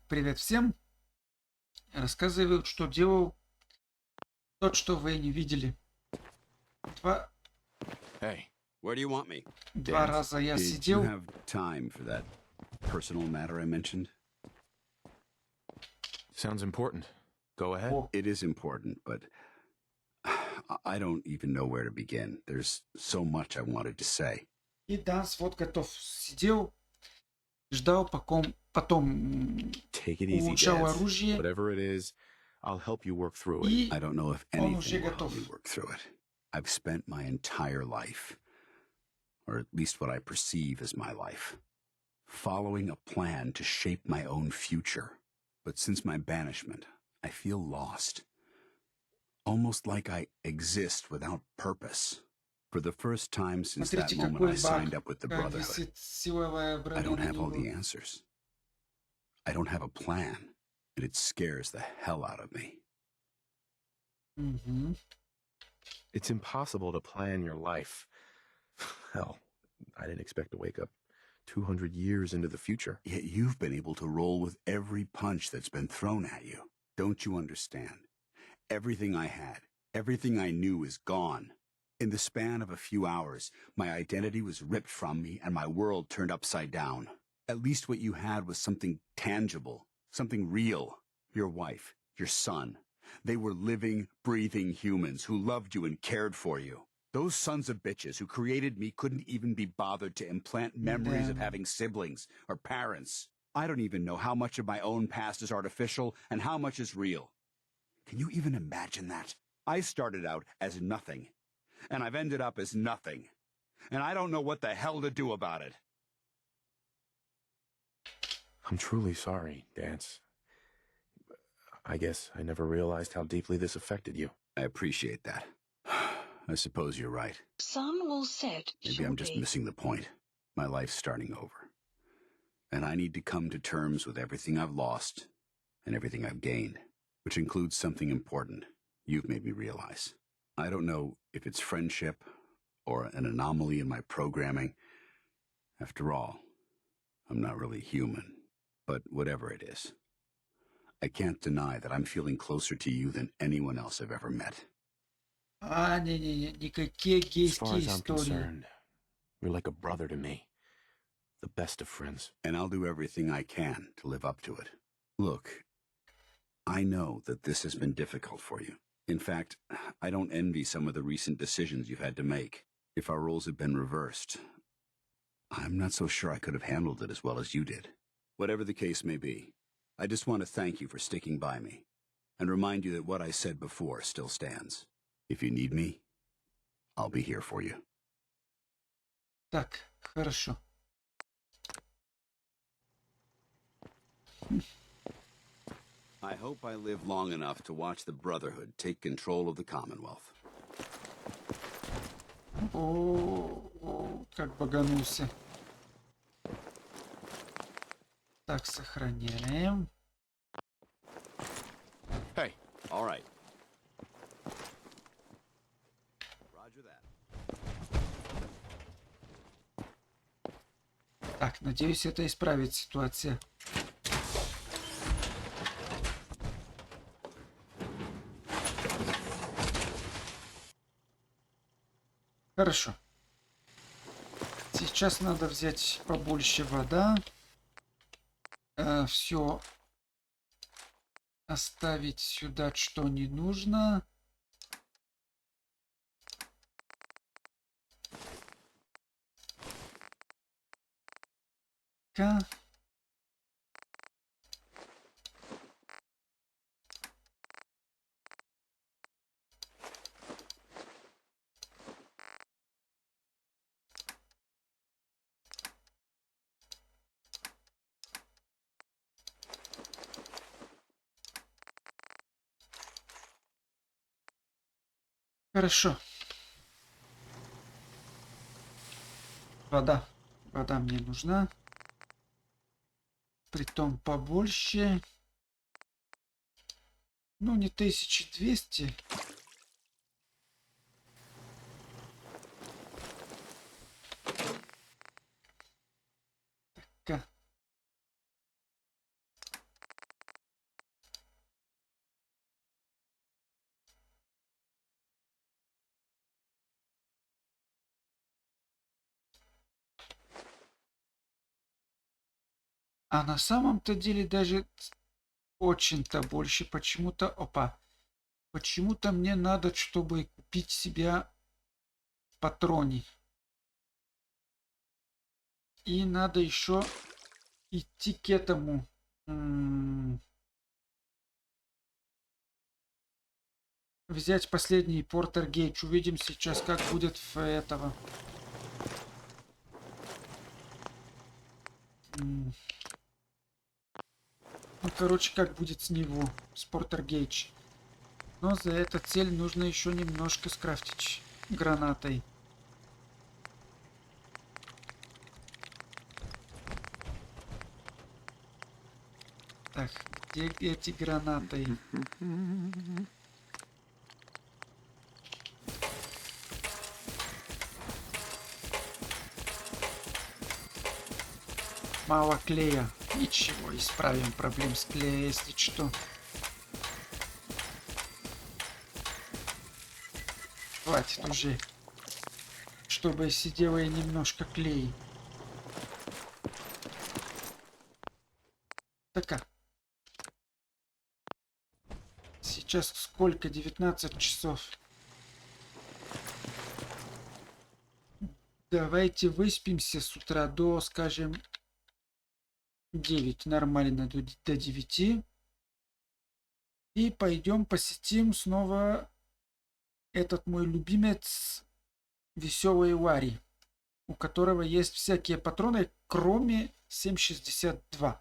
Привет всем. Рассказываю, что делал тот, что вы не видели. Два, Hey, where do you want me? два Dance? раза я Did you сидел. have time for that personal matter I mentioned? Sounds important. Go ahead. О, It is important, but I don't even know where to begin. There's so much I wanted to say. и Данс вот готов. Сидел, ждал, потом Take it easy, улучшал Dance. оружие, Whatever it is, I'll help you work through it. и I don't know if он уже anything will help готов. me work through it. I've spent my entire life, or at least what I perceive as my life, following a plan to shape my own future. But since my banishment, I feel lost. Almost like I exist without purpose. For the first time since that Смотрите, moment какой I signed баг. up with the Как Brotherhood, висит силовая I броня don't на have all the него. answers. I don't have a plan, and it scares the hell out of me. Мгм. It's impossible to plan your life. Hell, I didn't expect to wake up 200 years into the future. Yet you've been able to roll with every punch that's been thrown at you. Don't you understand? Everything I had, everything I knew is gone. In the span of a few hours, my identity was ripped from me and my world turned upside down. At least what you had was something tangible, something real. Your wife, your son. They were living, breathing humans who loved you and cared for you. Those sons of bitches who created me couldn't even be bothered to implant memories Да. of having siblings or parents. I don't even know how much of my own past is artificial and how much is real. Can you even imagine that? I started out as nothing, and I've ended up as nothing. And I don't know what the hell to do about it. I'm truly sorry, Dance. I guess I never realized how deeply this affected you. I appreciate that. I suppose you're right. Sun will set Maybe I'm just shortly. missing the point. My life's starting over. And I need to come to terms with everything I've lost and everything I've gained, which includes something important you've made me realize. I don't know if it's friendship or an anomaly in my programming. After all, I'm not really human. But whatever it is, I can't deny that I'm feeling closer to you than anyone else I've ever met. Не-не-не, никакие As far гейские as I'm истории. concerned, you're like a brother to me. The best of friends. And I'll do everything I can to live up to it. Look, I know that this has been difficult for you. In fact, I don't envy some of the recent decisions you've had to make. If our roles had been reversed, I'm not so sure I could have handled it as well as you did. Whatever the case may be, I just want to thank you for sticking by me and remind you that what I said before still stands. If you need me, I'll be here for you. Так, хорошо. I hope I live long enough to watch the Brotherhood take control of the Commonwealth. О, как баганулся. Так, сохраняем. Hey, All right. Roger that. Так, надеюсь, это исправит ситуацию. Хорошо. Сейчас надо взять побольше вода. Все оставить сюда, что не нужно. Ка. Хорошо. Вода. Вода мне нужна. Притом побольше. Ну, не 1200. Так. А на самом-то деле даже очень-то больше. Почему-то... Опа. Почему-то мне надо, чтобы купить себя патроны. И надо еще идти к этому. Взять последний Портергейдж. Увидим сейчас, как будет в этого. Ну, короче, как будет с него. С Портергейдж. Но за эту цель нужно еще немножко скрафтить гранатой. Так, где эти гранаты? Мало клея. Ничего, исправим проблем с клея, если что. Хватит уже. Чтобы сидела и немножко клей. Так. Сейчас сколько? 19 часов. Давайте выспимся с утра до, скажем, 9. Нормально, до 9. И пойдем посетим снова этот мой любимец Веселый Ларри, у которого есть всякие патроны, кроме 7,62.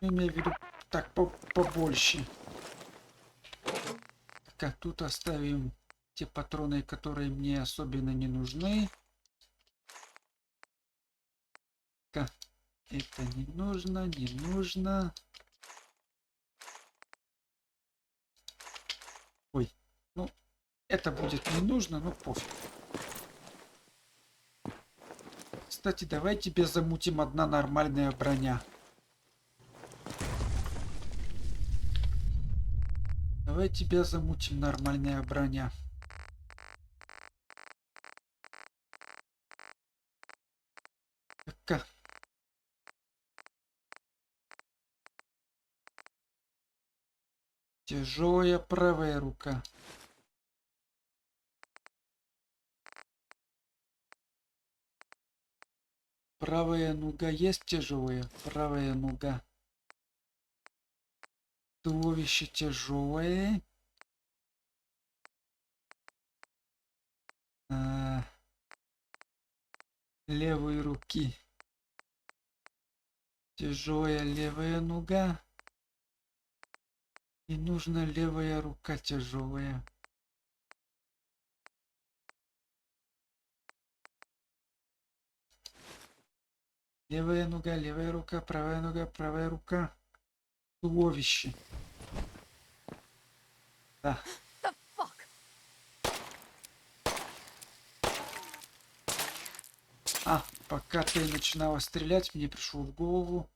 Имею в виду так побольше. Так, а тут оставим те патроны, которые мне особенно не нужны. Так, это не нужно, не нужно. Ой, ну, это будет не нужно, но пофиг. Кстати, давай тебе замутим одна нормальная броня. Давай тебя замутим нормальная броня. Так. Тяжелая правая рука. Правая нога есть тяжелая? Правая нога. Туловище тяжелое. Левой руки. Тяжелая левая нога. И нужна левая рука тяжелая. Левая нога, левая рука, правая рука. Туловище. Да. Пока ты начинала стрелять, мне пришло в голову.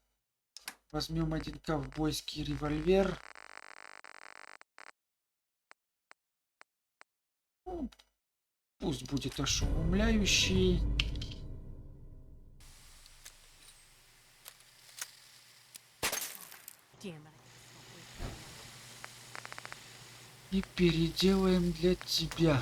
Возьмем один ковбойский револьвер. Ну, пусть будет ошеломляющий. И переделаем для тебя.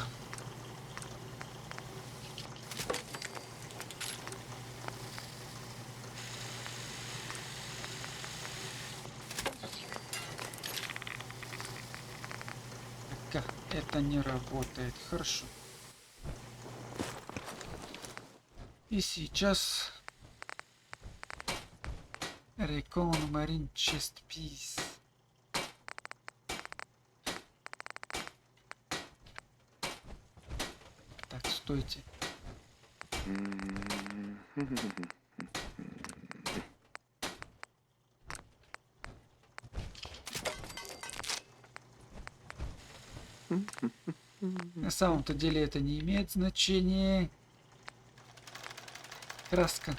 Так, это не работает. Хорошо. И сейчас Recon Marine Chest Piece. Так, стойте. На самом-то деле это не имеет значения. Краска.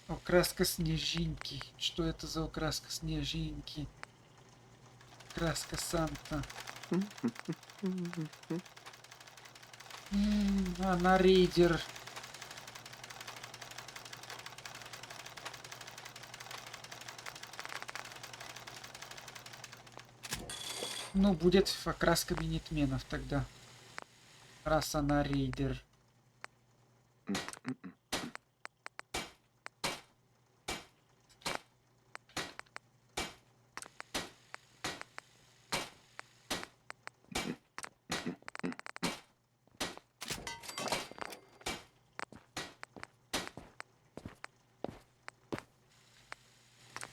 Окраска снежинки. Что это за окраска снежинки? Краска Санта. Она рейдер. Ну, будет окраска минитменов тогда. Раз она рейдер.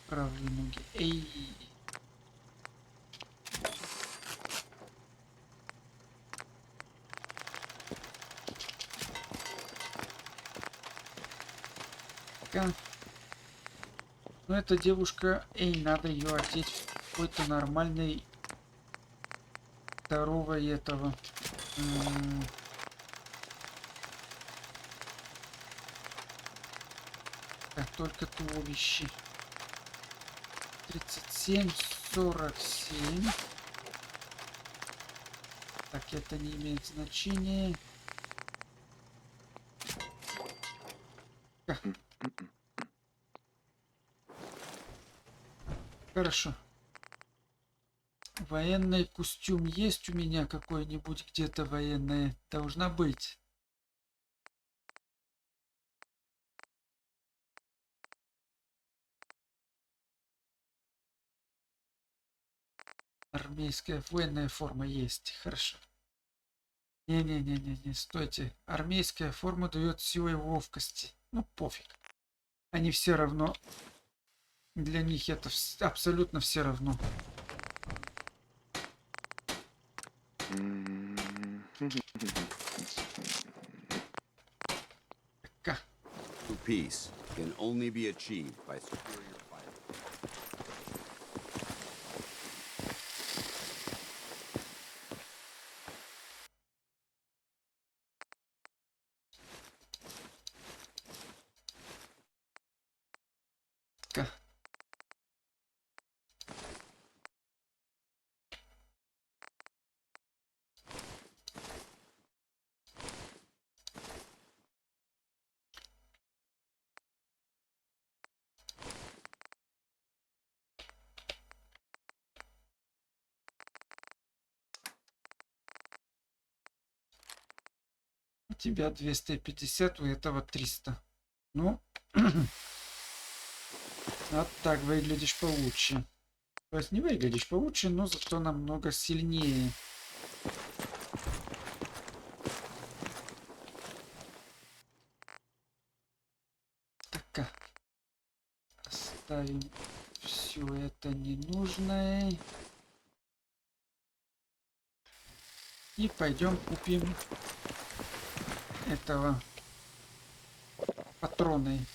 Правые ноги. Эй. Ну, эта девушка, эй, надо ее одеть в какой-то нормальный второго этого. Так, только туловище. 37, 47. Так, это не имеет значения. Хорошо. Военный костюм есть у меня какой-нибудь где-то военная? Должна быть. Армейская военная форма есть. Хорошо. Не-не-не-не-не, стойте. Армейская форма дает силу и ловкости. Ну, пофиг. Они все равно... Для них это абсолютно все равно. Peace can only be achieved by superior fighting. У тебя 250, у этого 300. Ну, вот так выглядишь получше. То есть не выглядишь получше, но зато намного сильнее. Так, оставим все это ненужное. И пойдем купим этого патроны.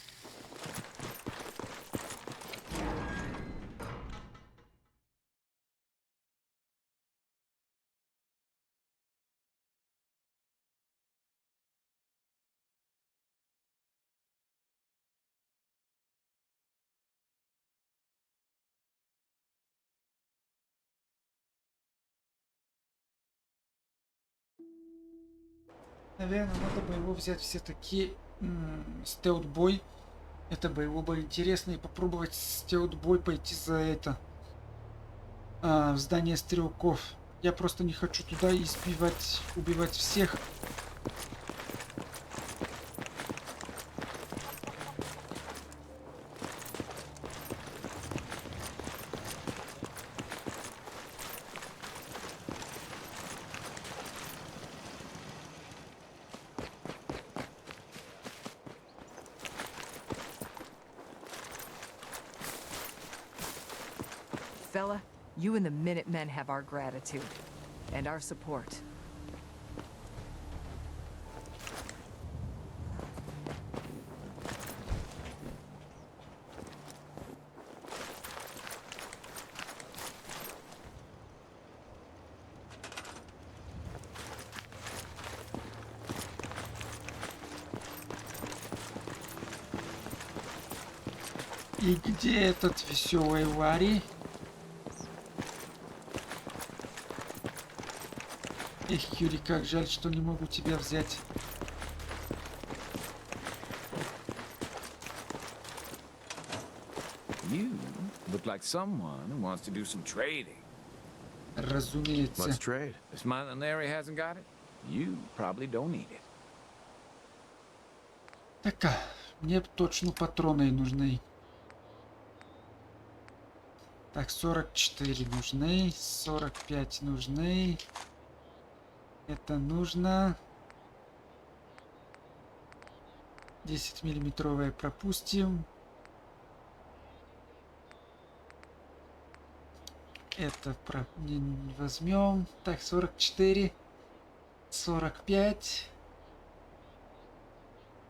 Наверное, надо бы его взять все-таки стелт-бой. Это бы его было интересно и попробовать стелт-бой пойти за это. В здание стрелков. Я просто не хочу туда избивать, убивать всех. Fella, you and the Minutemen have our gratitude and our support. И где этот веселый Ларри? Эх, Юрий, как жаль, что не могу тебя взять. You look like someone who wants to do some trading. Разумеется. Let's trade. If Smiling Larry hasn't got it, you probably don't need it. Так, мне точно патроны нужны. Так, 44 нужны, 45 нужны. Это нужно. 10-миллиметровые пропустим. Это не возьмем. Так, 44. 45.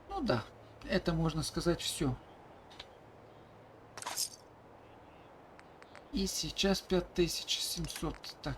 Ну да, это можно сказать все. И сейчас 5700. Так.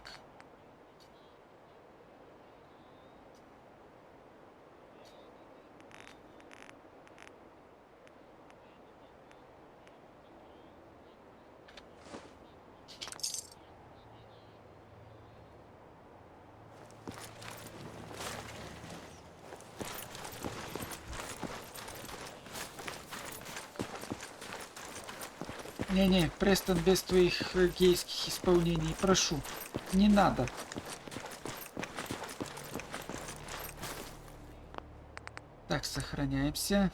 Не-не, Престон, без твоих гейских исполнений, прошу. Не надо. Так, сохраняемся.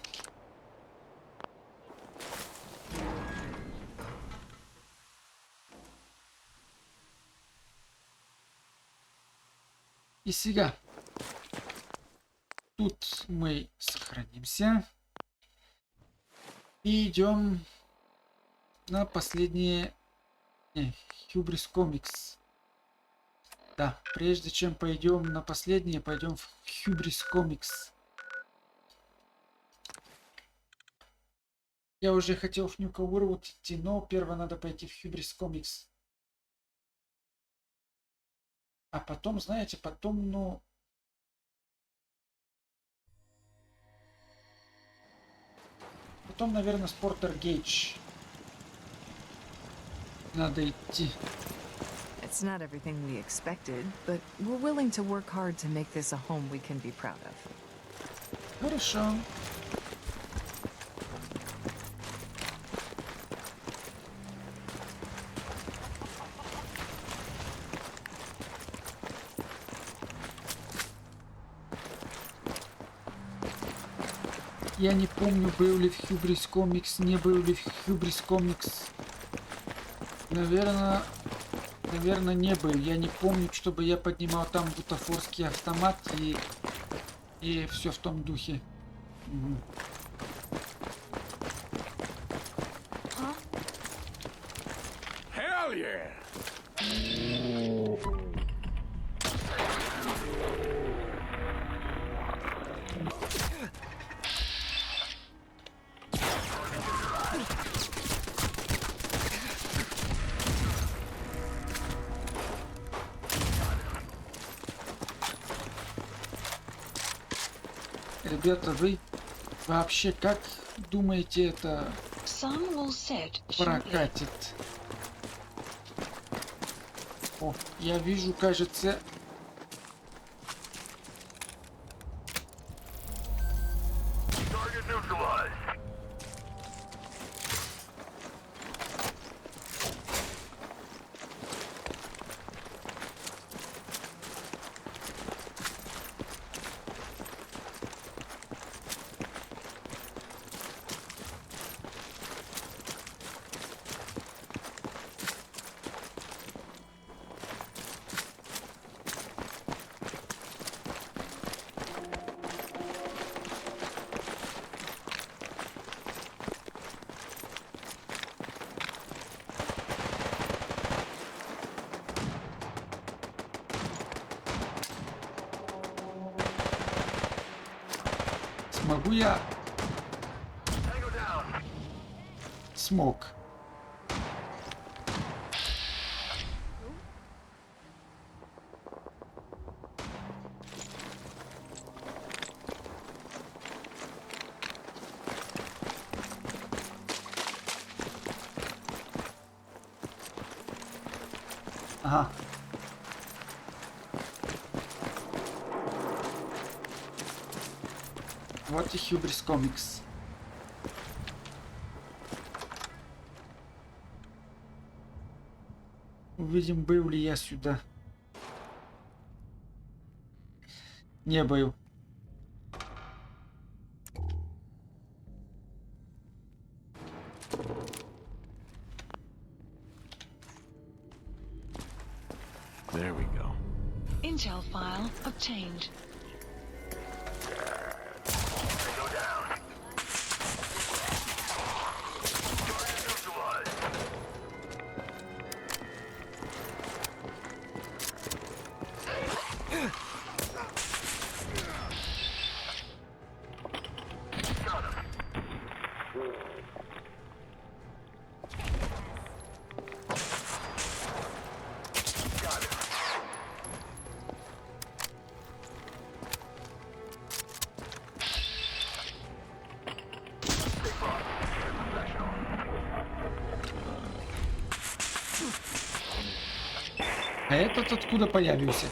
И сега. Тут мы сохранимся. И идем на последнее... Hubris Comics. Да, прежде чем пойдем на последнее, пойдем в Hubris Comics. Я уже хотел в New Coworld идти, но первое надо пойти в Hubris Comics. А потом, знаете, потом, ну... Потом, наверное, Спортер Гейдж. Надо идти. It's not everything we expected, but we're willing to work hard to make this a home we can be proud of. Хорошо. Я не помню, был ли в Hubris Comics, не был ли в Hubris Comics. Наверное, не был. Я не помню, чтобы я поднимал там бутафорский автомат и все в том духе. Угу. Hell yeah! Ребята, вы вообще как думаете, это прокатит? О, я вижу, кажется... Смогу я? Смог. Ага. Вот и Hubris Comics. Увидим, был ли я сюда. Не был. There we go. Intel file obtained. А этот откуда появился?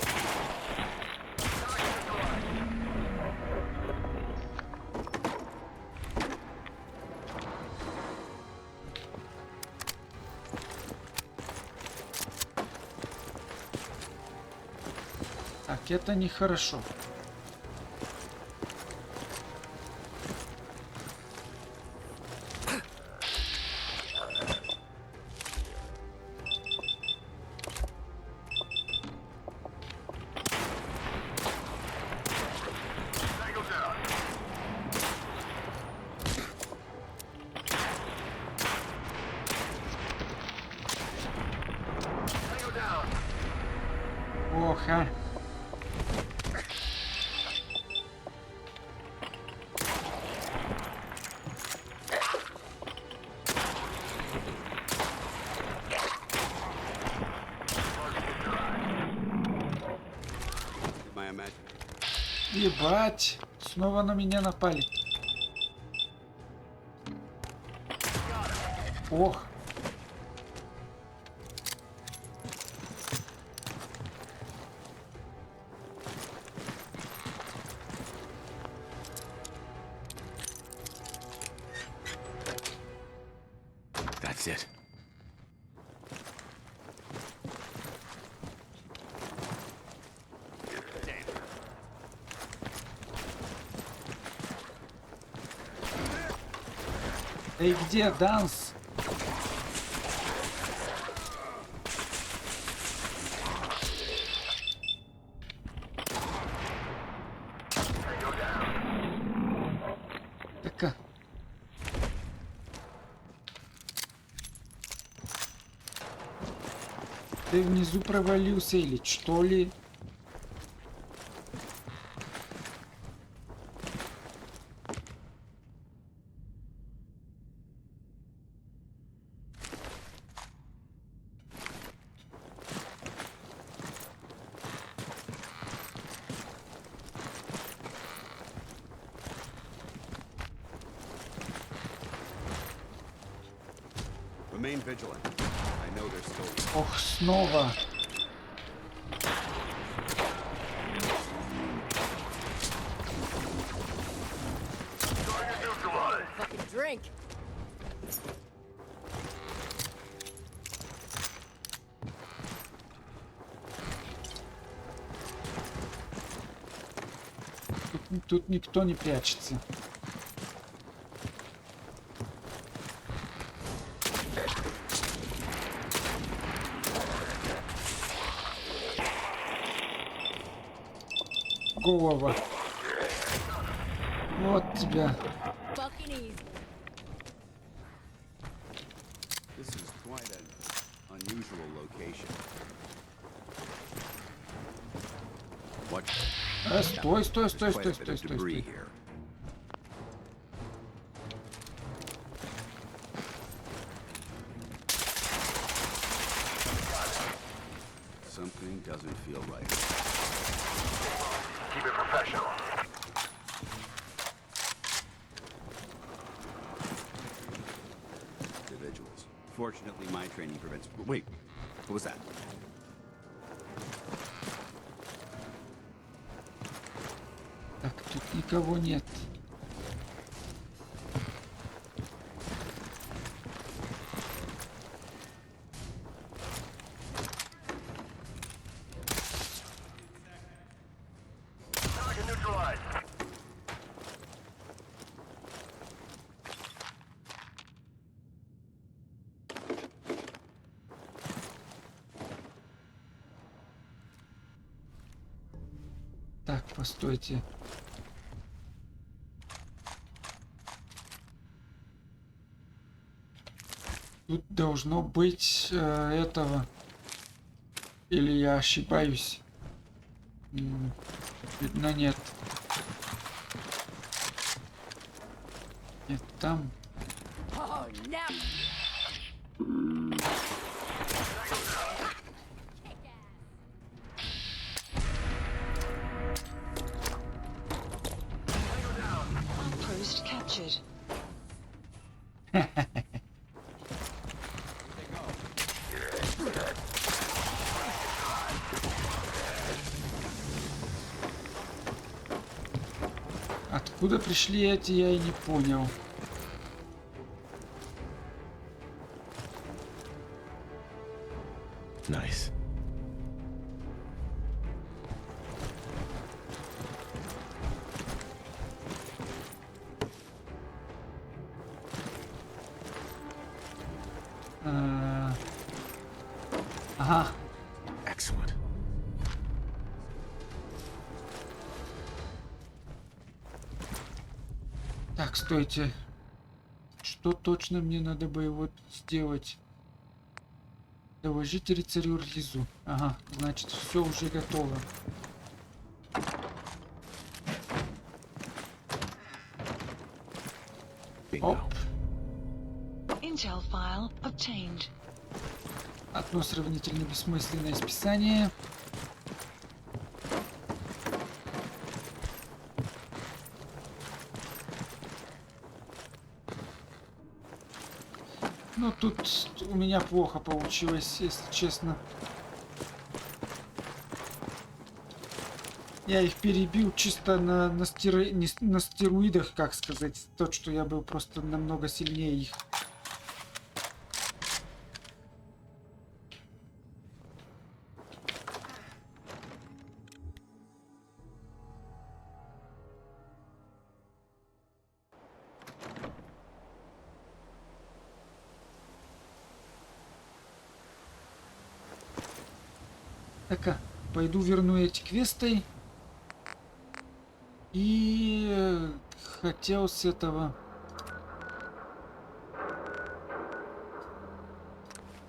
Так, это нехорошо. Ох, а. My imagine. Ебать, снова на меня напали. Ох. That's it. Эй, где Данс? Так-ка. Ты внизу провалился или что ли? Remain vigilant. I know they're still. Ох, снова. Fucking drink. Тут никто не прячется. Голова. Вот тебя. Fucking easy. This is quite an unusual location. What? Стой, стой, стой, There's quite стой, a bit стой, of стой, debris стой. here. Something doesn't feel right. Keep it professional. Individuals. Fortunately, my training prevents. Wait, what was that? Так, тут никого нет. Так, постойте. Тут должно быть этого. Или я ошибаюсь? Видно, нет. Нет, там. Oh, now. Outpost captured. Откуда пришли эти, я и не понял. Nice. Ага. Excellent. Так, стойте. Что точно мне надо бы вот сделать? Доложите рыцарю Ризу. Ага, значит, все уже готово. Bingo. Оп. Intel file obtained. Одно сравнительно бессмысленное списание. Ну, тут у меня плохо получилось, если честно. Я их перебил чисто на стероидах, как сказать. Тот, что я был просто намного сильнее их. Так, пойду верну эти квесты. И хотел с этого...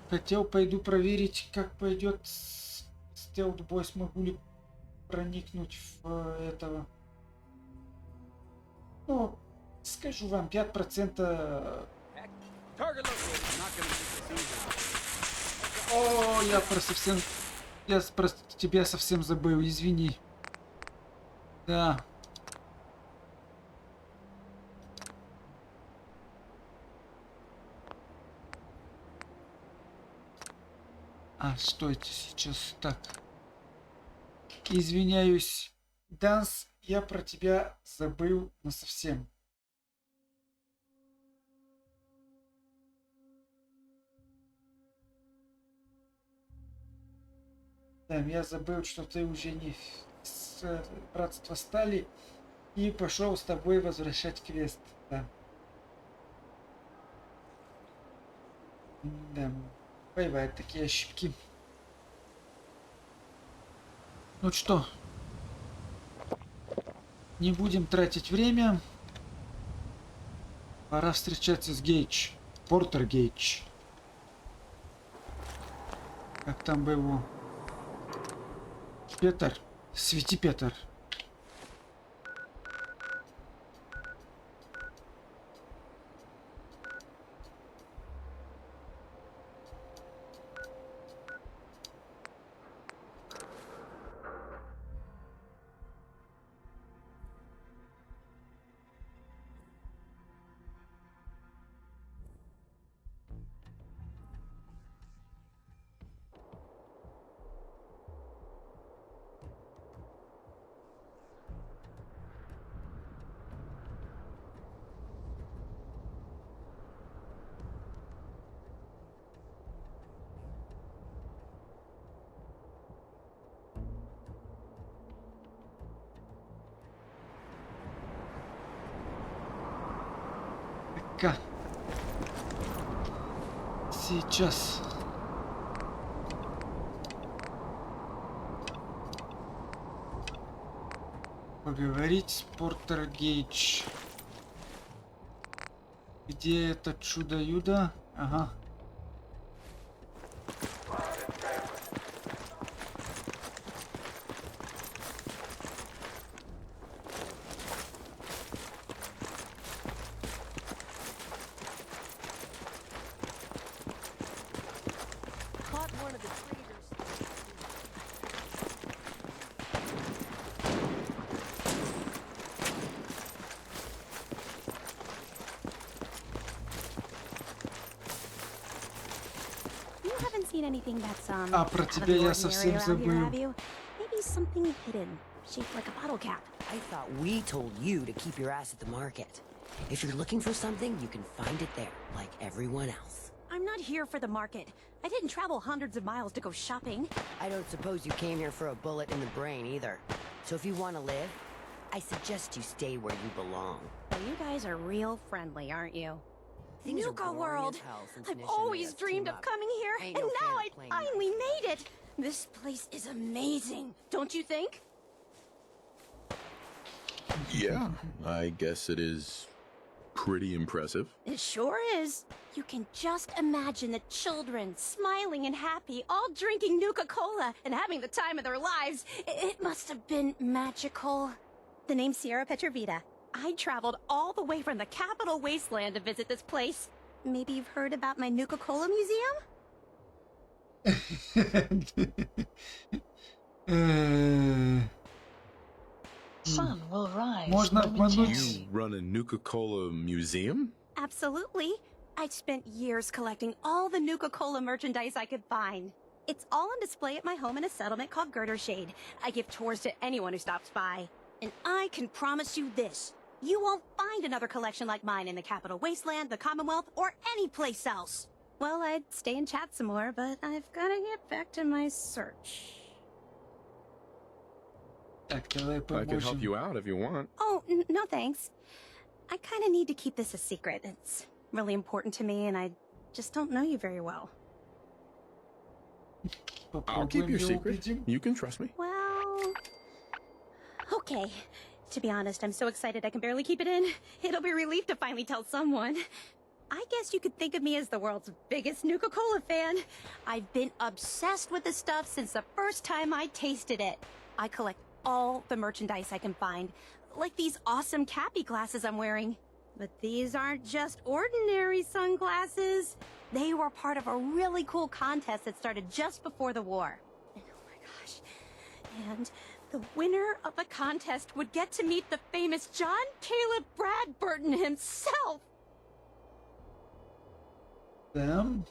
Хотел пойду проверить, как пойдет стелтбой, смогу ли проникнуть в этого. Ну, скажу вам, 5%... О, я про совсем... Я про тебя совсем забыл, извини. Да. А, стойте сейчас. Так. Извиняюсь. Данс, я про тебя забыл насовсем. Да, я забыл, что ты уже не с братства стали. И пошел с тобой возвращать квест. Да. Да. Бывают такие ошибки. Ну что, не будем тратить время. Пора встречаться с Гейдж. Портер Гейдж. Как там был его? Петр. Свети Петр. Так. Сейчас. Поговорить с Портер Гейдж. Где это чудо-юдо? Ага. Caught one of the traders. You haven't seen anything that's А про out of тебя the я ordinary совсем around here, забыл. have you? Maybe something hidden, shaped like a bottle cap. I thought we told you to keep your ass at the market. If you're looking for something, you can find it there, like everyone else. I'm not here for the market. I didn't travel hundreds of miles to go shopping. I don't suppose you came here for a bullet in the brain either. So if you want to live, I suggest you stay where you belong. Well, you guys are real friendly, aren't you? Things are Nuka boring World! as hell since I've Nisha always made us dreamed team of up. coming here, Ain't and no fan now of I playing finally made it! This place is amazing, don't you think? Yeah, I guess it is pretty impressive. It sure is. You can just imagine the children, smiling and happy, all drinking Nuka-Cola and having the time of their lives. It must have been magical. The name's Sierra Petrovita. I traveled all the way from the capital wasteland to visit this place. Maybe you've heard about my Nuka-Cola museum? Sun will rise. Можно обмануть. momentarily. You run a Nuka-Cola museum? Absolutely. I spent years collecting all the Nuka-Cola merchandise I could find. It's all on display at my home in a settlement called Girdershade. I give tours to anyone who stops by. And I can promise you this. You won't find another collection like mine in the Capital Wasteland, the Commonwealth, or any place else. Well, I'd stay and chat some more, but I've gotta get back to my search. Так, давай I can help поможем. you out if you want. Oh, no thanks. I kinda need to keep this a secret. It's really important to me, and I just don't know you very well. I'll keep Попробуем your его secret. убедим. You can trust me. Well... Okay. To be honest, I'm so excited I can barely keep it in. It'll be a relief to finally tell someone. I guess you could think of me as the world's biggest Nuka-Cola fan. I've been obsessed with this stuff since the first time I tasted it. I collect all the merchandise I can find, like these awesome Cappy glasses I'm wearing. But these aren't just ordinary sunglasses. They were part of a really cool contest that started just before the war. And oh my gosh. And the winner of the contest would get to meet the famous John Caleb Bradburton himself. Там.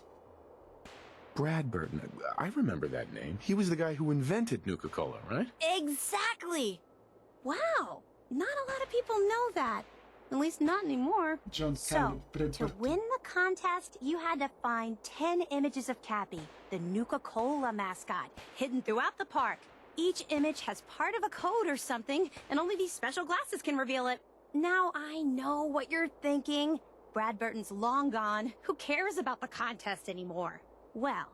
Bradburton. I remember that name. He was the guy who invented Nuka-Cola, right? Exactly. Wow. Not a lot of people know that. At least not anymore. John So, Caleb to Bradburton. win the contest, you had to find 10 images of Cappy, the Nuka-Cola mascot, hidden throughout the park. Each image has part of a code or something, and only these special glasses can reveal it. Now I know what you're thinking. Bradburton's long gone. Who cares about the contest anymore? Well,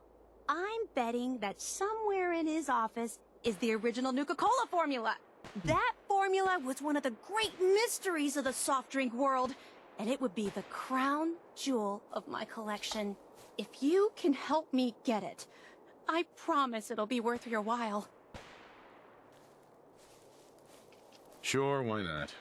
I'm betting that somewhere in his office is the original Nuka-Cola formula. That formula was one of the great mysteries of the soft drink world, and it would be the crown jewel of my collection. If you can help me get it, I promise it'll be worth your while. Sure, why not?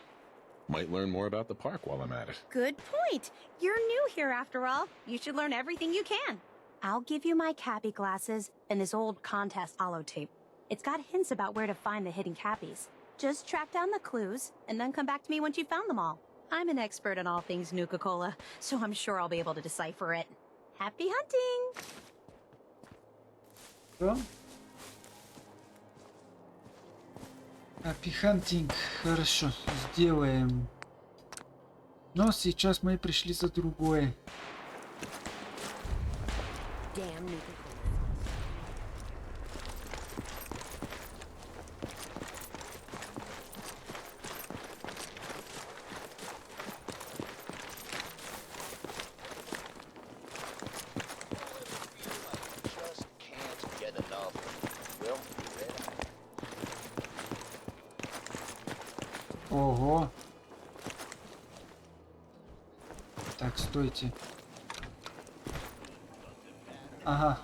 Might learn more about the park while I'm at it. Good point. You're new here after all. You should learn everything you can. I'll give you my Cappy glasses and this old contest holotape. It's got hints about where to find the hidden Cappies. Just track down the clues and then come back to me once you've found them all. I'm an expert on all things Nuka-Cola, so I'm sure I'll be able to decipher it. Happy hunting! Что? Happy hunting. Хорошо, сделаем. Но сейчас мы пришли за другое. Damn Nuka-Cola. Just can't get enough. Will, you ready? Ого. Так, стойте. Ага.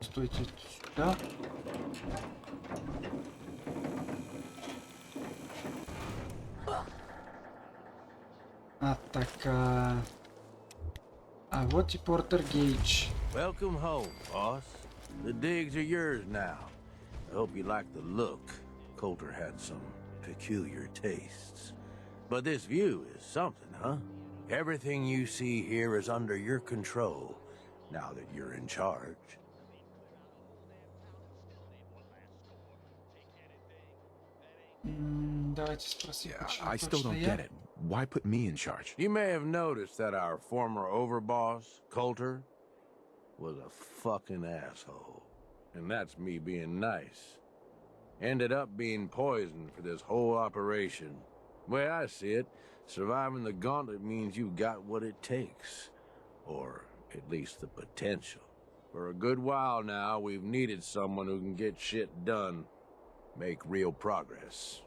Стойте сюда. А так, а вот и Портер Гейдж. Welcome home, boss. The digs are yours now. I hope you like the look. Coulter had some peculiar tastes. But this view is something, huh? Everything you see here is under your control, now that you're in charge. Давайте спросим, Yeah, почему I still точно don't я? get it. Why put me in charge? You may have noticed that our former overboss, Coulter, was a fucking asshole. And that's me being nice. Ended up being poisoned for this whole operation. The way I see it, surviving the gauntlet means you've got what it takes. Or at least the potential. For a good while now, we've needed someone who can get shit done. Make real progress.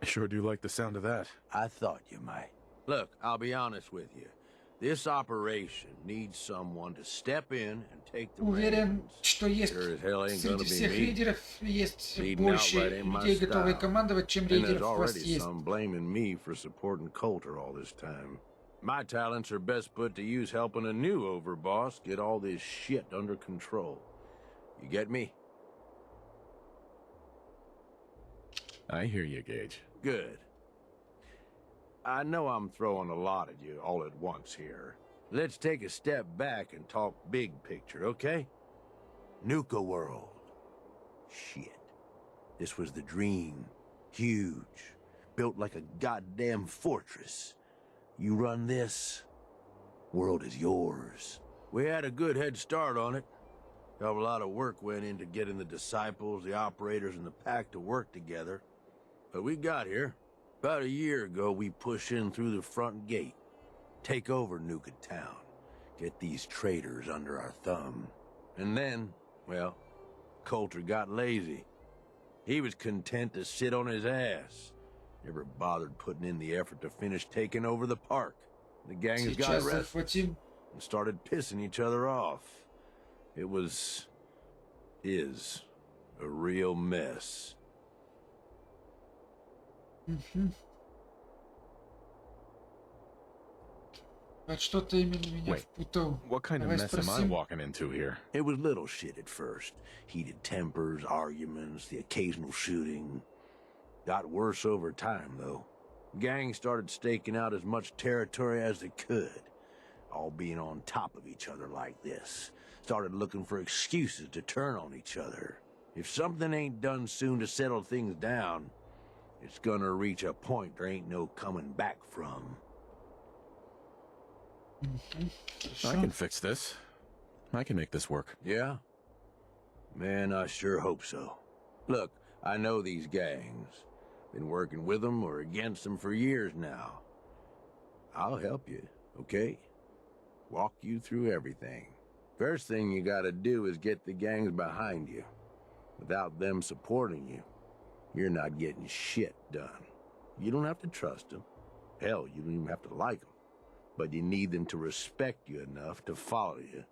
I sure do like the sound of that. I thought you might. Look, I'll be honest with you. This operation needs someone to step in and take the Уверен, reins. что есть Sure as hell ain't gonna среди be всех me. лидеров есть Leading больше outright ain't my людей, готовые style. командовать, чем And there's лидеров у вас already есть. some blaming me for supporting Coulter all this time. My talents are best put to use helping a new overboss get all this shit under control. You get me? I hear you, Gage. Good. I know I'm throwing a lot at you all at once here. Let's take a step back and talk big picture, okay? Nuka World. Shit. This was the dream. Huge. Built like a goddamn fortress. You run this, world is yours. We had a good head start on it. Hell of a lot of work went into getting the disciples, the operators, and the pack to work together. But we got here. About a year ago, we push in through the front gate. Take over Nuka Town. Get these traitors under our thumb. And then, well, Coulter got lazy. He was content to sit on his ass. Never bothered putting in the effort to finish taking over the park. The gangs got Сейчас restless захватим. and started pissing each other off. It is a real mess. Вот что-то именно меня Wait, впутал. What kind of Давай mess am I спросим. walking into here? It was little shit at first. Heated tempers, arguments, the occasional shooting. Got worse over time, though. Gangs started staking out as much territory as they could. All being on top of each other like this. Started looking for excuses to turn on each other. If something ain't done soon to settle things down, it's gonna reach a point there ain't no coming back from. I can fix this. I can make this work. Yeah? Man, I sure hope so. Look, I know these gangs. Been working with them or against them for years now. I'll help you, okay? Walk you through everything. First thing you gotta do is get the gangs behind you. Without them supporting you, you're not getting shit done. You don't have to trust them. Hell, you don't even have to like them. But you need them to respect you enough to follow you.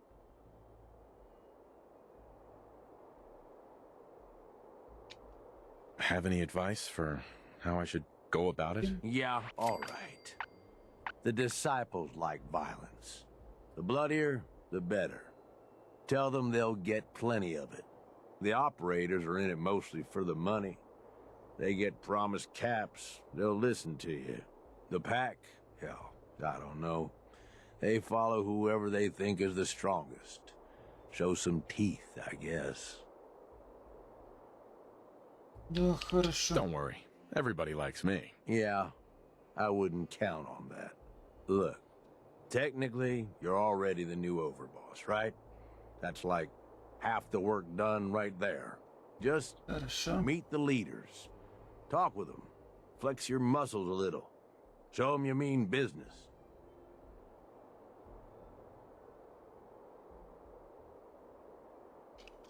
Have any advice for how I should go about it? Yeah, all right. The disciples like violence. The bloodier, the better. Tell them they'll get plenty of it. The operators are in it mostly for the money. They get promised caps, they'll listen to you. The pack, hell, I don't know. They follow whoever they think is the strongest. Show some teeth, I guess. Да, хорошо. Don't worry. Everybody likes me. Yeah, I wouldn't count on that. Look, technically, you're already the new overboss, right? That's like half the work done right there. Just Хорошо. meet the leaders. Talk with them. Flex your muscles a little. Show them you mean business.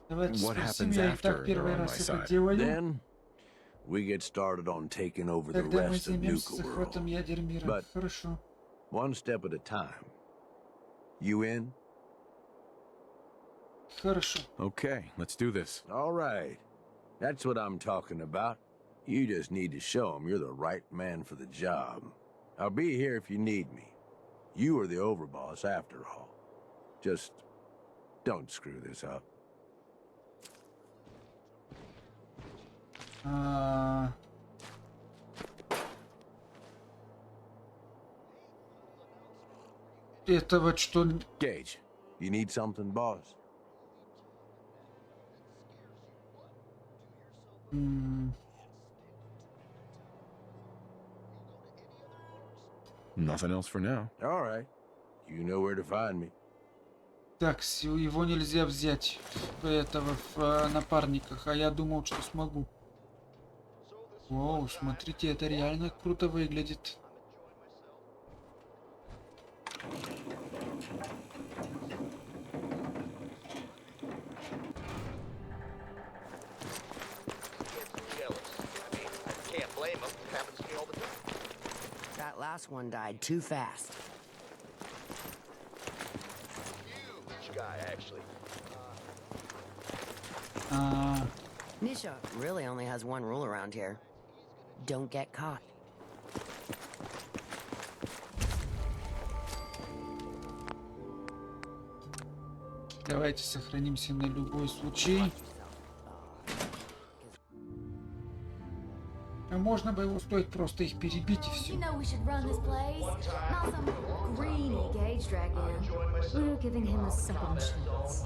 Давайте What спросим, happens я и after так первый they're on раз my это side? делаю. Then, we get started on taking over the Когда мы rest of займемся Nuka захватом World. ядер мира. But- Хорошо. One step at a time. You in? Хорошо. Okay, let's do this. All right. That's what I'm talking about. You just need to show them you're the right man for the job. I'll be here if you need me. You are the overboss after all. Just don't screw this up. Это вот что... Gage, you need something, boss? Nothing else for now. All right. You know where to find me. Так, его нельзя взять этого в напарниках, а я думал, что смогу. Воу, смотрите, это реально круто выглядит. Jealous. I mean, I can't blame him. It happens to me all the time. That last one died too fast. Huge guy, actually. Nisha really only has one rule around here. Don't get caught. Давайте сохранимся на любой случай. А можно было стоит просто их перебить и все. You know we should run this place. Not some greeny Gage drag in. We're giving him a second chance.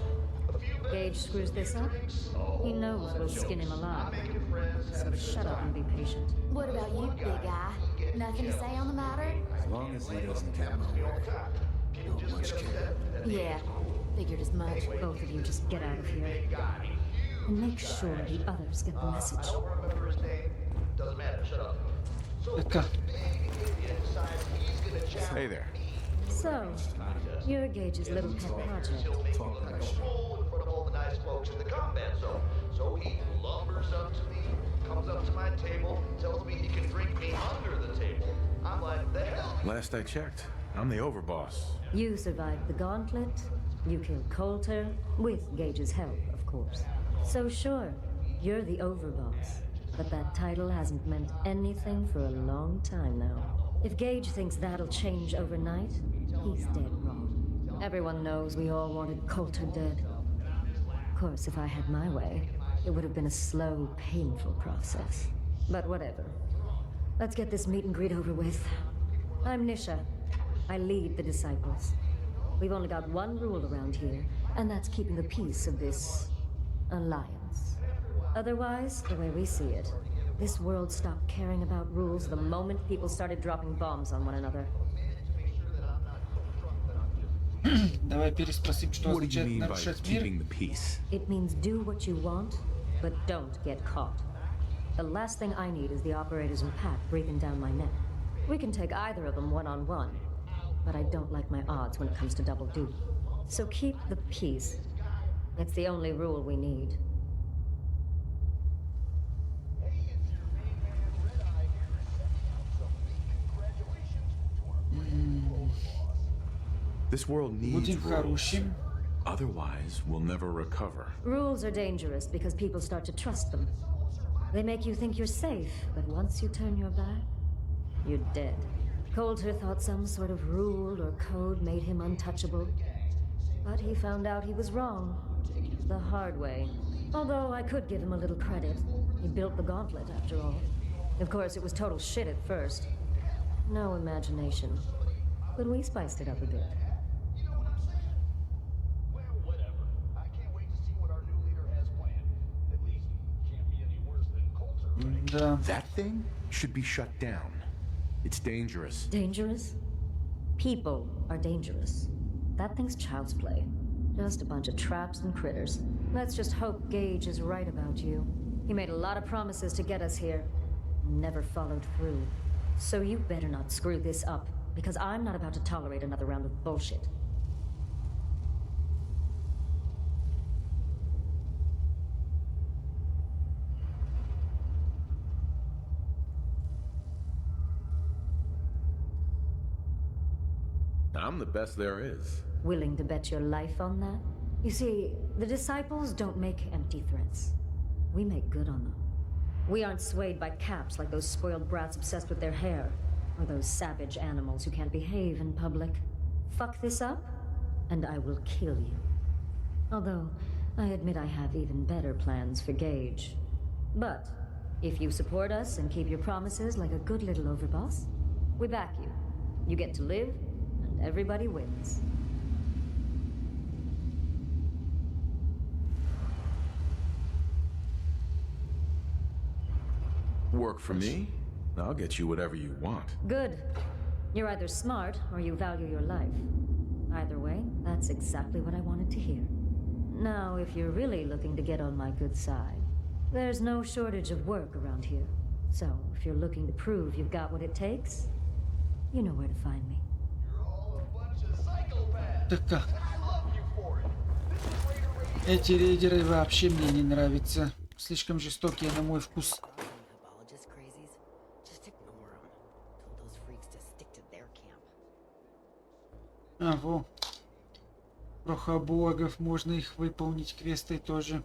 Gage screws this up. He knows we'll skin him alive. So shut up and be patient. What about you, big guy? Nothing to say on the matter? As long as he doesn't get murdered. Not much care. Yeah, figured as much. Both of you just get out of here. And make sure the others get the message. Doesn't matter. Shut up. Это... Hey there. So, you're Gage's little pet project. Talk in front of all the nice folks in the combat zone. So he lumbers up to me, comes up to my table, tells me he can drink me under the table. I'm like, the hell? Last I checked, I'm the overboss. You survived the gauntlet. You killed Coulter, with Gage's help, of course. So sure, you're the overboss. But that title hasn't meant anything for a long time now. If Gage thinks that'll change overnight, he's dead wrong. Everyone knows we all wanted Coulter dead. Of course, if I had my way, it would have been a slow, painful process. But whatever. Let's get this meet and greet over with. I'm Nisha. I lead the Disciples. We've only got one rule around here, and that's keeping the peace of this alliance. Otherwise, the way we see it, this world stopped caring about rules the moment people started dropping bombs on one another. Давай переспросим, что What do you означает mean by нарушать мир. keeping the peace? It means do what you want, but don't get caught. The last thing I need is the operators and Pat breathing down my neck. We can take either of them one-on-one, but I don't like my odds when it comes to double duty. So keep the peace. That's the only rule we need. This world needs Будем rules. хорошим. Otherwise, we'll never recover. Rules are dangerous because people start to trust them. They make you think you're safe, but once you turn your back, you're dead. Coulter thought some sort of rule or code made him untouchable. But he found out he was wrong. The hard way. Although I could give him a little credit. He built the gauntlet, after all. Of course, it was total shit at first. No imagination. But we spiced it up a bit. Да. That thing should be shut down. It's dangerous. Dangerous? People are dangerous. That thing's child's play. Just a bunch of traps and critters. Let's just hope Gage is right about you. He made a lot of promises to get us here. Never followed through. So you better not screw this up, because I'm not about to tolerate another round of bullshit. I'm the best there is. Willing to bet your life on that? You see, the disciples don't make empty threats. We make good on them. We aren't swayed by caps like those spoiled brats obsessed with their hair, or those savage animals who can't behave in public. Fuck this up, and I will kill you. Although, I admit I have even better plans for Gage. But, if you support us and keep your promises like a good little overboss, we back you. You get to live, and everybody wins. Work for me? I'll get you whatever you want. Good. You're either smart or you value your life. Either way, that's exactly what I wanted to hear. Now, if you're really looking to get on my good side, there's no shortage of work around here. So, if you're looking to prove you've got what it takes, you know where to find me. Так, эти рейдеры вообще мне не нравятся. Слишком жестокие на мой вкус. А, во. Про хабогов можно их выполнить квесты тоже.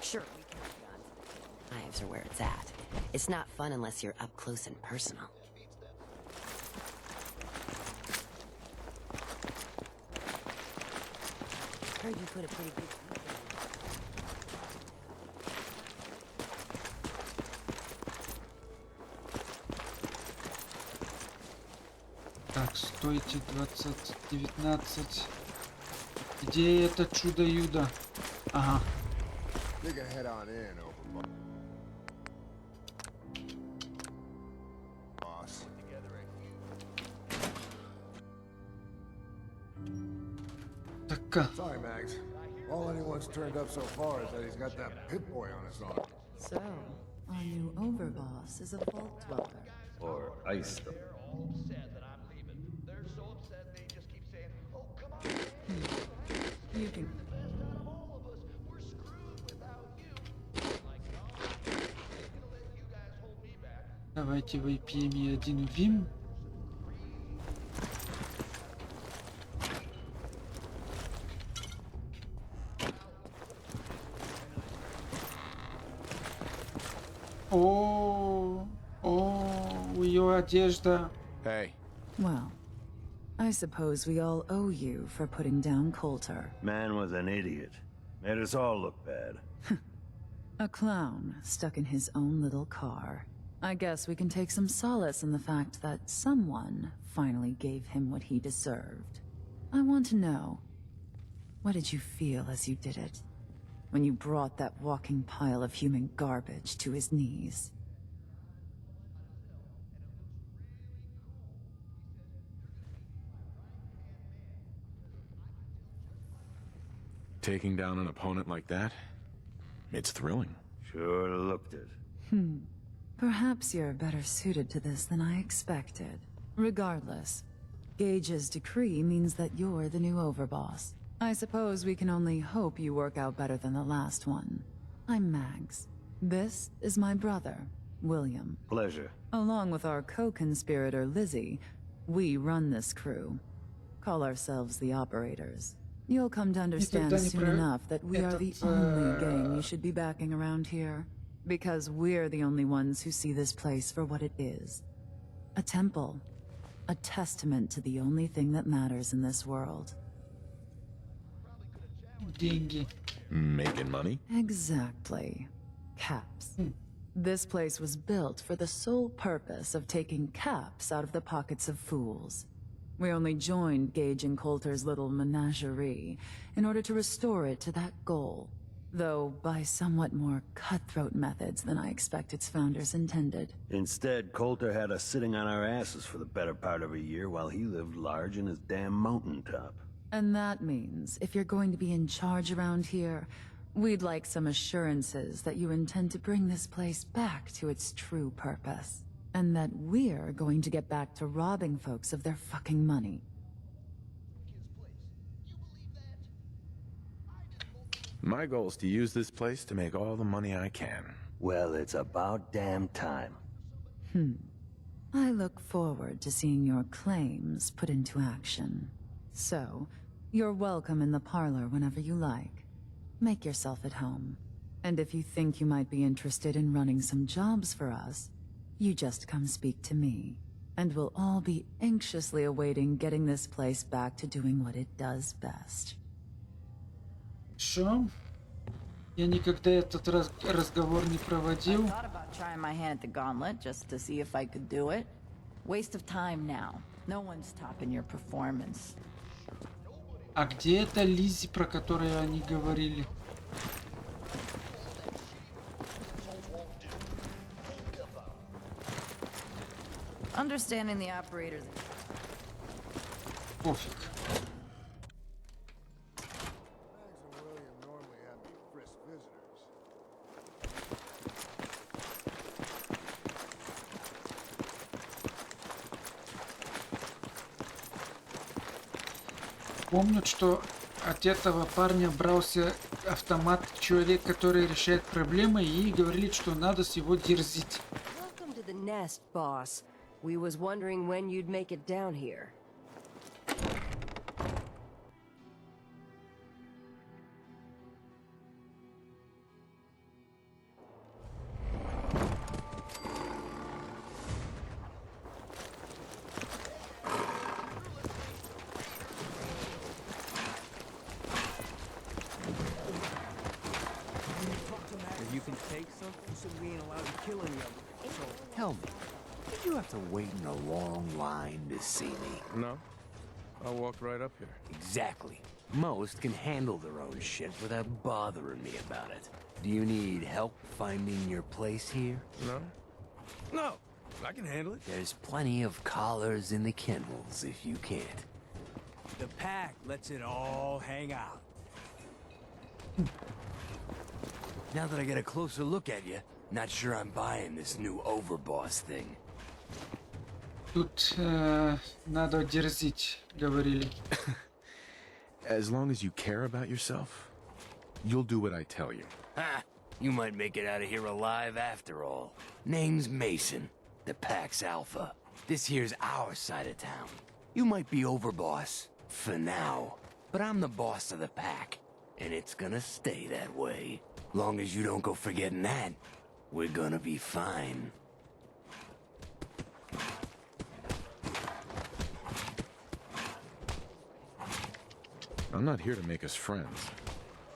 Sure, we can have guns. Knives are where it's at. It's not fun unless you're up close and personal. Heard you put a pretty big Так, стойте, 20, 19. Где это чудо-юдо? Ага. Так. Sorry, Mags. All anyone's turned up so far is that he's got that Pip-Boy on his arm. So, our new overboss is a vault dweller. Or ice. You can... Давайте выпьем и один вин. О, ее одежда. Hey. Well, I suppose we all owe you for putting down Coulter. Man was an idiot. Made us all look bad. A clown stuck in his own little car. I guess we can take some solace in the fact that someone finally gave him what he deserved. I want to know, what did you feel as you did it? When you brought that walking pile of human garbage to his knees? Taking down an opponent like that? It's thrilling. Sure looked it. Perhaps you're better suited to this than I expected. Regardless, Gage's decree means that you're the new overboss. I suppose we can only hope you work out better than the last one. I'm Mags. This is my brother, William. Pleasure. Along with our co-conspirator, Lizzie, we run this crew. Call ourselves the Operators. You'll come to understand soon enough that we are the only gang you should be backing around here. Because we're the only ones who see this place for what it is. A temple. A testament to the only thing that matters in this world. Деньги. Making money? Exactly. Caps. This place was built for the sole purpose of taking caps out of the pockets of fools. We only joined Gage and Coulter's little menagerie in order to restore it to that goal, though by somewhat more cutthroat methods than I expect its founders intended. Instead, Coulter had us sitting on our asses for the better part of a year while he lived large in his damn mountaintop. And that means, if you're going to be in charge around here, we'd like some assurances that you intend to bring this place back to its true purpose. And that we're going to get back to robbing folks of their fucking money. My goal is to use this place to make all the money I can. Well, it's about damn time. I look forward to seeing your claims put into action. So, you're welcome in the parlor whenever you like. Make yourself at home. And if you think you might be interested in running some jobs for us, you just come speak to me. And we'll all be anxiously awaiting getting this place back to doing what it does best. Хорошо. Я никогда этот разговор не проводил. I thought about trying my hand at the gauntlet just to see if I could do it. Waste of time now. No one's topping your performance. А где эта Лиззи, про которую они говорили? Understanding the operators. Пофиг. Помнят, что от этого парня брался автомат человек, который решает проблемы, и говорили, что надо с его дерзить. Welcome to the nest, boss. We was wondering when you'd make it down here. You can take something, so we ain't allowed to kill any of them. So tell me, did you have to wait in a long line to see me? No. I walked right up here. Exactly. Most can handle their own shit without bothering me about it. Do you need help finding your place here? No. No, I can handle it. There's plenty of collars in the kennels if you can't. The pack lets it all hang out. Now that I get a closer look at you, not sure I'm buying this new overboss thing. Тут надо дерзить, говорили. As long as you care about yourself, you'll do what I tell you. Ha! You might make it out of here alive after all. Name's Mason, the Pack's Alpha. This here's our side of town. You might be overboss, for now, but I'm the boss of the Pack, and it's gonna stay that way. Long as you don't go forgetting that, we're gonna be fine. I'm not here to make us friends.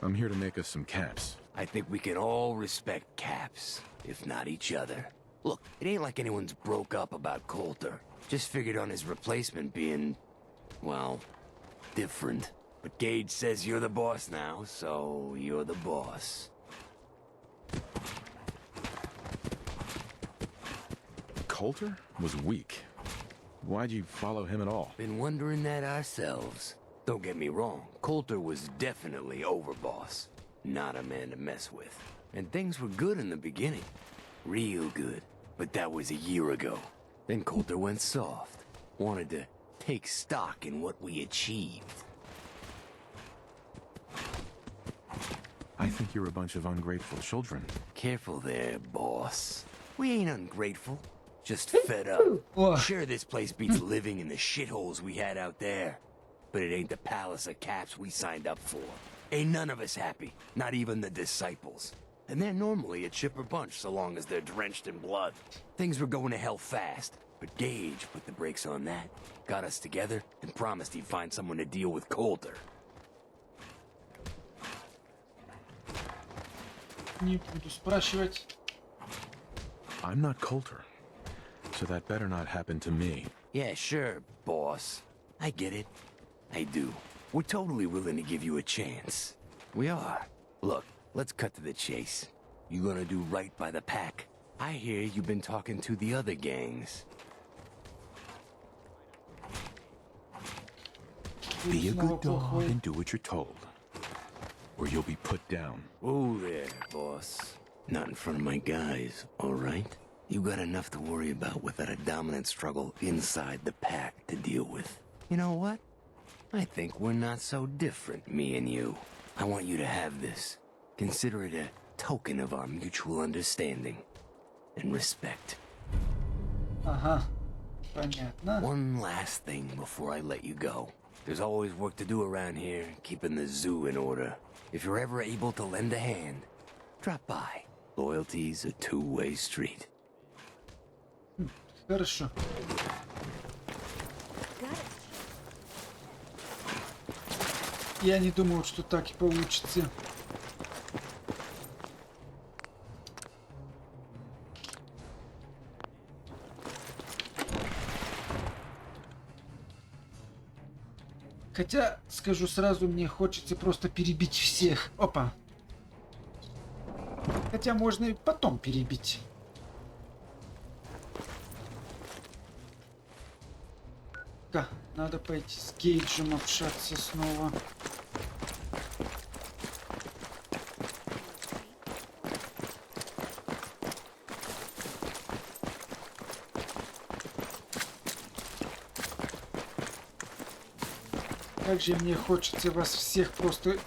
I'm here to make us some caps. I think we can all respect Caps, if not each other. Look, it ain't like anyone's broke up about Coulter. Just figured on his replacement being, well, different. But Gage says you're the boss now, so you're the boss. Coulter was weak. Why'd you follow him at all? Been wondering that ourselves. Don't get me wrong, Coulter was definitely overboss. Not a man to mess with. And things were good in the beginning. Real good. But that was a year ago. Then Coulter went soft. Wanted to take stock in what we achieved. I think you're a bunch of ungrateful children. Careful there, boss. We ain't ungrateful. Just fed up. Sure, this place beats living in the shitholes we had out there. But it ain't the palace of Caps we signed up for. Ain't none of us happy. Not even the disciples. And they're normally a chipper bunch so long as they're drenched in blood. Things were going to hell fast. But Gage put the brakes on that. Got us together and promised he'd find someone to deal with Coulter. Не буду спрашивать. I'm not Coulter, so that better not happen to me. Yeah, sure, boss. I get it. I do. We're totally willing to give you a chance. We are. Look, let's cut to the chase. You gonna do right by the Pack? I hear you've been talking to the other gangs. Be a good dog and do what you're told, or you'll be put down. Oh there, boss. Not in front of my guys, all right? You got enough to worry about without a dominant struggle inside the Pack to deal with. You know what? I think we're not so different, me and you. I want you to have this. Consider it a token of our mutual understanding and respect. Ага. Понятно. One last thing before I let you go. There's always work to do around here, keeping the zoo in order. If you're ever able to lend a hand, drop by. Loyalty's a two-way street. Хорошо. Я не думал, что так и получится. Хотя, скажу сразу, мне хочется просто перебить всех. Опа. Хотя можно и потом перебить. Надо пойти с Гейджем общаться снова. Как же мне хочется вас всех просто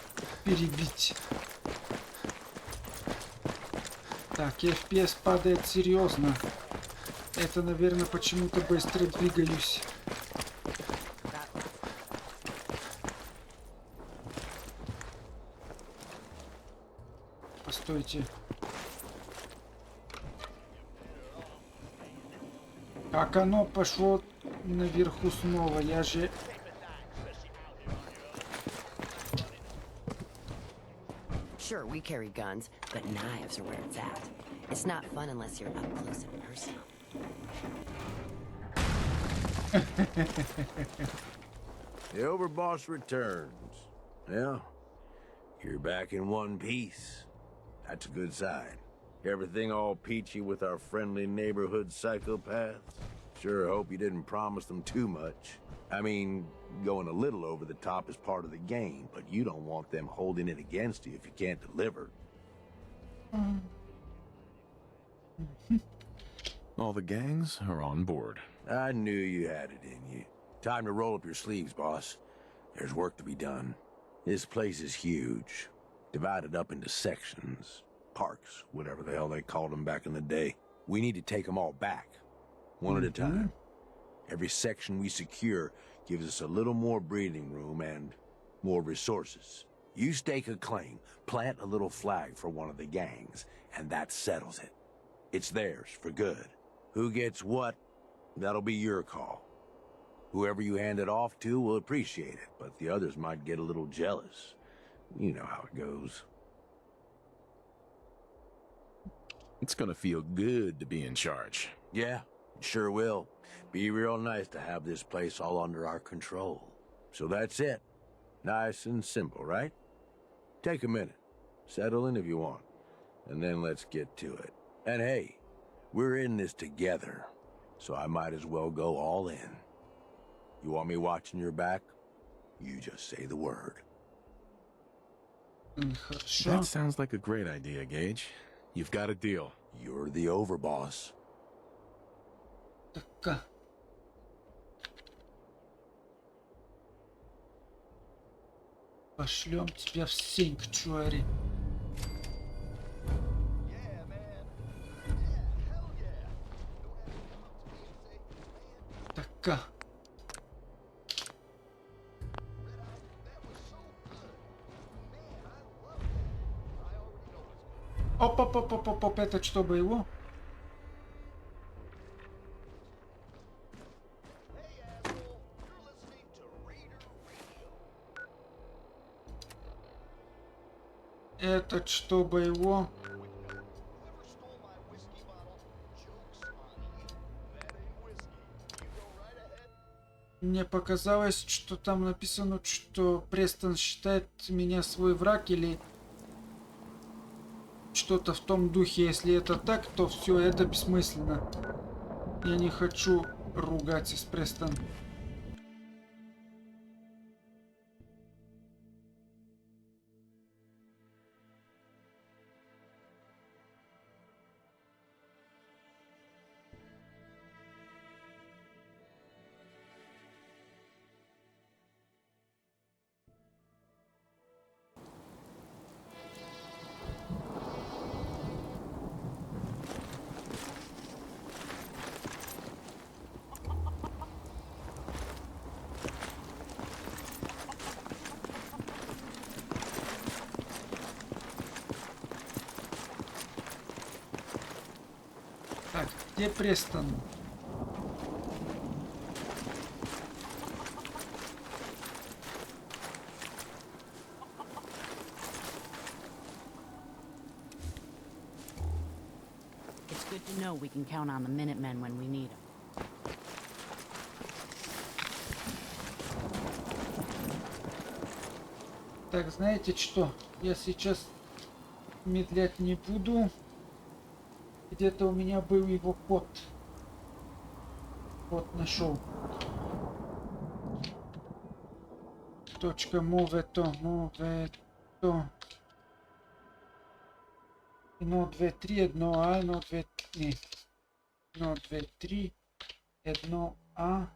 перебить. Так, FPS падает серьезно. Это, наверное, почему-то быстро двигаюсь. Постойте. Как оно пошло наверху снова? Я же... Sure, we carry guns, but knives are where it's at. It's not fun unless you're up close and personal. The Overboss returns. Yeah, you're back in one piece. That's a good sign. Everything all peachy with our friendly neighborhood psychopaths? Sure hope you didn't promise them too much. I mean, going a little over the top is part of the game, but you don't want them holding it against you if you can't deliver. All the gangs are on board. I knew you had it in you. Time to roll up your sleeves, boss. There's work to be done. This place is huge. Divided up into sections. Parks, whatever the hell they called them back in the day. We need to take them all back. One at a time. Every section we secure gives us a little more breathing room and more resources. You stake a claim, plant a little flag for one of the gangs, and that settles it. It's theirs for good. Who gets what, that'll be your call. Whoever you hand it off to will appreciate it, but the others might get a little jealous. You know how it goes. It's gonna feel good to be in charge. Yeah, it sure will. Be real nice to have this place all under our control. So that's it. Nice and simple, right? Take a minute. Settle in if you want. And then let's get to it. And hey, we're in this together, so I might as well go all in. You want me watching your back? You just say the word. That sounds like a great idea, Gage. You've got a deal. You're the overboss. Так. Пошлем тебя в Синкчуари. Так. Оп, это чтобы его? Этот чтобы его? Мне показалось, что там написано, что Престон считает меня свой враг или что-то в том духе. Если это так, то все это бессмысленно. Я не хочу ругаться с Престоном. Где Престон? It's good to know we can count on the Minutemen when we need them. Так, знаете что? Я сейчас медлять не буду. Где-то у меня был его код. Вот нашел. Точка moveto. 1, 2, 3, 1А, 1, 2, не. 1, 2, 3, 1А,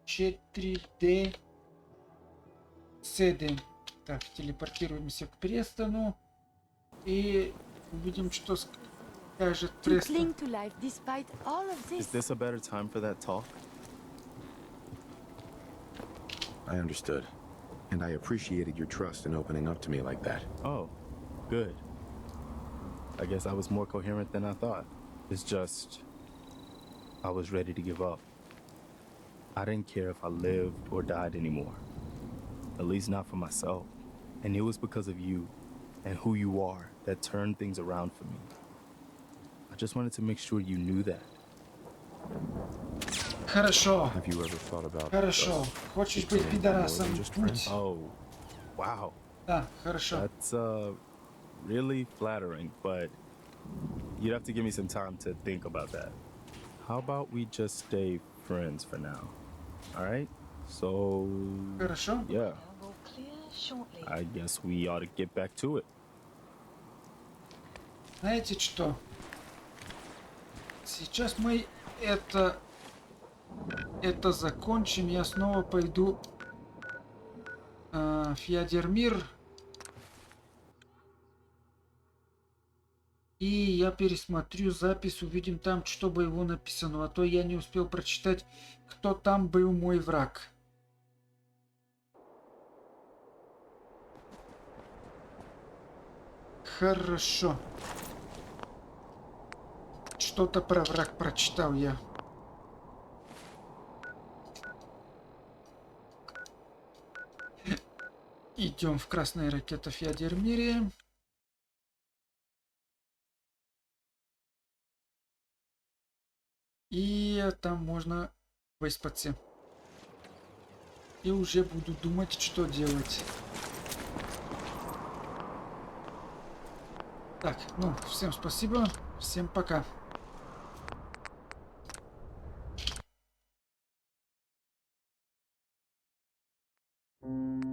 4D, 7. Так, телепортируемся к Престону и увидим, что скажет Престон. Is this a better time for that talk? I understood. And I appreciated your trust in opening up to me like that. Oh, good. I guess I was more coherent than I thought. It's just, I was ready to give up. I didn't care if I lived or died anymore. At least not for myself. And it was because of you and who you are that turned things around for me. I just wanted to make sure you knew that. Хорошо. Have you ever thought about Хорошо. Хочешь быть пидорасом? Будь. Oh, wow. Да, хорошо. That's really flattering, but you'd have to give me some time to think about that. How about we just stay friends for now? All right? So, Хорошо. Yeah. I guess we ought to get back to it. Знаете что? Сейчас мы это закончим. Я снова пойду в Ядермир. И я пересмотрю запись, увидим там, что было его написано. А то я не успел прочитать, кто там был мой враг. Хорошо. Что-то про враг прочитал я. Идем в красные ракеты в Ядермире. И там можно выспаться. И уже буду думать, что делать. Так, ну, всем спасибо. Всем пока. Thank you.